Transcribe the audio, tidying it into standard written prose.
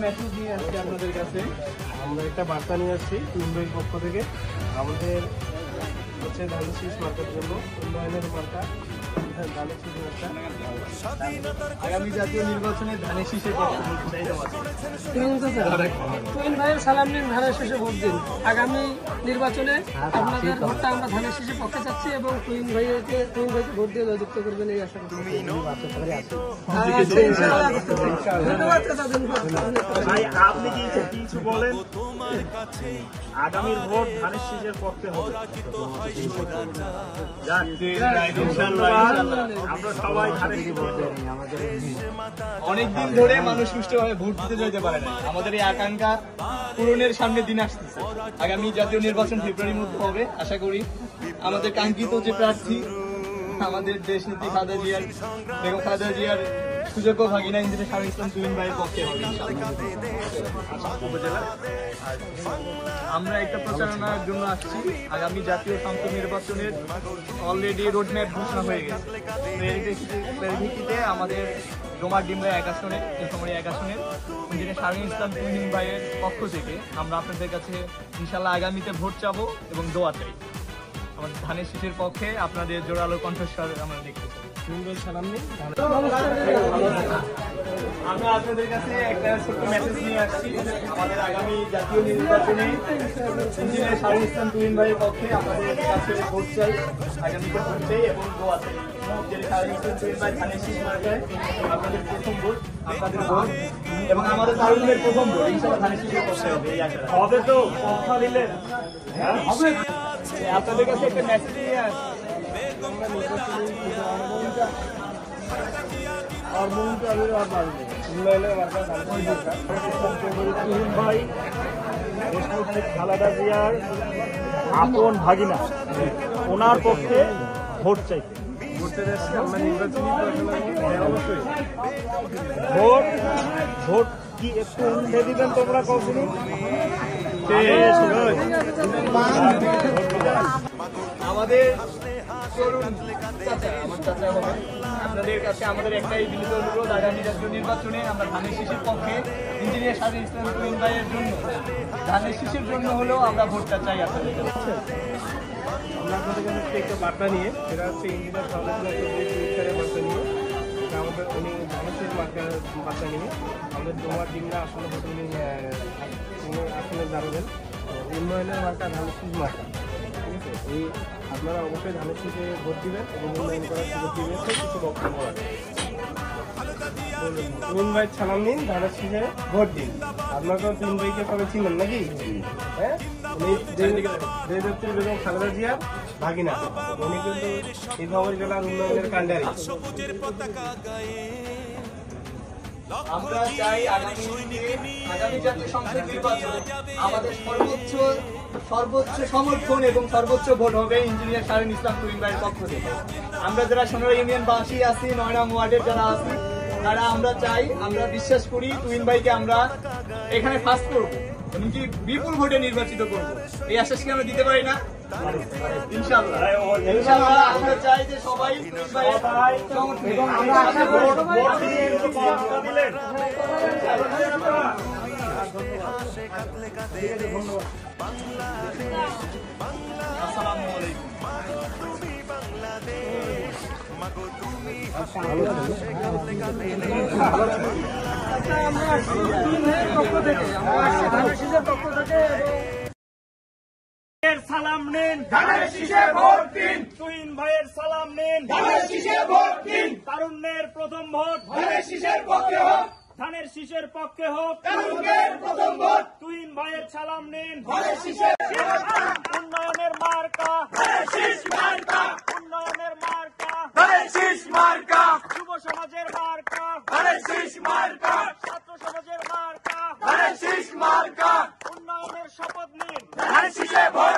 Message নিয়ে আসছি আপনাদের কাছে। আমরা একটা বার্তা নিয়ে আসছি তুইনভাইয়ের পক্ষ থেকে। আমাদের হচ্ছে ধানের শীষ মার্কার জন্য উন্নয়নের মার্কা ধানের শীষ মার্কা। আগামী জাতীয় নির্বাচনে ধানের শীষের তুইন ভাইয়ের সালাম নিন, ধানের শীষে ভোট দিন। আগামী নির্বাচনে আপনাদের ভোটটা আমরা ধানের শীষের পক্ষে চাচ্ছি এবং তুইন ভাইকে ভোট দিয়ে জয়যুক্ত করবেন এই আশা করি। ধন্যবাদ। আপনি কিছু বলেন? আগামীর ভোট ধানের শীষের পক্ষে হবে। আমরা সবাই অনেকদিন ধরে মানুষ সুষ্ঠুভাবে ভোট দিতে যেতে পারে না। আমাদের এই আকাঙ্ক্ষা পূরণের সামনে দিন আসতেছে। আগামী জাতীয় নির্বাচন ফেব্রুয়ারির মধ্যে হবে আশা করি। আমাদের কাঙ্ক্ষিত যে প্রার্থী আমাদের দেশনেত্রী বেগম খালেদা জিয়ার সুযোগ্য ভাগিনা ইঞ্জিনিয়ার শাহরুল ইসলাম তুহিন ভাইয়ের পক্ষে হবে। আমরা একটা প্রচারণার জন্য আসছি। আগামী জাতীয় সংসদ নির্বাচনের অলরেডি রোডম্যাপ ঘোষণা হয়ে গেছে। প্রেক্ষিতে আমাদের ডোমারডিমরা 1 আসনে ইঞ্জিনিয়ার শাহরুল ইসলাম তুহিন ভাইয়ের পক্ষ থেকে আমরা আপনাদের কাছে ইনশাল্লাহ আগামীতে ভোট চাবো এবং দোয়া চাই। আমাদের ধানের শীষের পক্ষে আপনাদের জোরালো কণ্ঠস্বর আমরা দেখতে চাই। আমরা আপনাদের কাছে একটা ছোট্ট মেসেজ নিয়ে আসছি। আমাদের আগামী জাতীয় নির্বাচনে ইঞ্জিনিয়ার শাহরুল ইসলাম তুহিন ভাইয়ের পক্ষে আমাদের কাছে ভোট চাই, আগামীতে ভোট চাই এবং দোয়া চাই। শাহরুল ইসলাম তুহিন ভাই ধানের শীষ মার্কায় আপনাদের প্রথম ভোট, আপনাদের ভোট এবং আমাদের তারুণ্যের প্রথম ভোট ইনশাআল্লাহ ধানের শীষের পক্ষে হবে। এই আশা হবে তো কথা দিলেন হবে। আপনাদের কাছে একটা মেসেজ নিয়ে আসছি। খালেদা জিয়ার আপন ভাগিনা, ওনার পক্ষে ভোট চাইতে ঘুরতে যাচ্ছি আমরা নির্বাচনী। অবশ্যই ভোট কি একটু উঠে দিবেন তোমরা কখনো? আমাদের আপনাদের কাছে আমাদের একটাই বিনীত অনুরোধ, আগামী জাতীয় নির্বাচনে আমরা ধানের শীষের পক্ষে ইঞ্জিনিয়ার শাহরুল ইসলাম তুহিন ভাইয়ের জন্য ধানের শীষের জন্য হলেও আমরা ভোটটা চাই আপনাদের কাছে। আমরা আপনাদের কাছে একটা বার্তা নিয়ে, সেটা হচ্ছে ইঞ্জিনিয়ার শাহরুল ইসলাম বার্তা নিয়ে আমাদের উনি ধানের শীষ বার্তা নিয়ে আমাদের তোমার দিনরা আসলে উনি আসলে জানাবেন উন্নয়নের মার্কা ধানের শীষ মার্কা। ঠিক আছে, এই আপনারা অবশ্যই ধানের শীষে ভোট দিবেন এবং উন্নয়ন করার সুযোগ দিবেন। কিছু বক্তব্য আছে। তুহিন ভাই সালাম নিন, ধানের শীষে ভোট দিন। আপনার তো তুহিন ভাইকে সবাই চিনেন নাকি? হ্যাঁ, উনি দেশনেত্রী বেগম খালেদা জিয়ার ভাগিনা। উনি কিন্তু এই খবর জেলার উন্নয়নের কাণ্ডারি। আমরা চাই আগামী জাতীয় সংসদ নির্বাচনে আমাদের সর্বোচ্চ সমর্থন এবং সর্বোচ্চ ভোট হবে ইঞ্জিনিয়ার শাহরুল ইসলাম তুহিন ভাইয়ের পক্ষ থেকে। আমরা যারা 16 ইউনিয়ন বাসী আছি, 9 নং ওয়ার্ডের যারা আছি, তারা আমরা চাই, আমরা বিশ্বাস করি তুহিন ভাইকে আমরা এখানে ফার্স্ট করব, এমনকি বিপুল ভোটে নির্বাচিত করব। এই আশ্বাস কি আমরা দিতে পারি না? ইনশাআল্লাহ আমরা চাই যে সবাই তুহিন ভাইয়ের সমর্থন এবং আসসালামু আলাইকুম। সালাম নিন, ধানের শীষে ভোট দিন। তুহিন ভাইয়ের সালাম নিন, ধানের শীষে ভোট দিন। তারুণ্যের প্রথম ভোট ধানের শীষের পক্ষে হোক, ধানের শীষের পক্ষে হোক। তারুণ্যের প্রথম ভোট তুহিন ভাইয়ের সালাম নিন, ধানের শীষে। উন্নয়নের মার্কা ধানের শীষ মার্কা, উন্নয়নের মার্কা ধানের শীষ মার্কা, যুব সমাজের মার্কা ধানের শীষ মার্কা, ছাত্র সমাজের মার্কা ধানের শীষ মার্কা। উন্নয়নের শপথ নিন, ধানের শীষে ভোট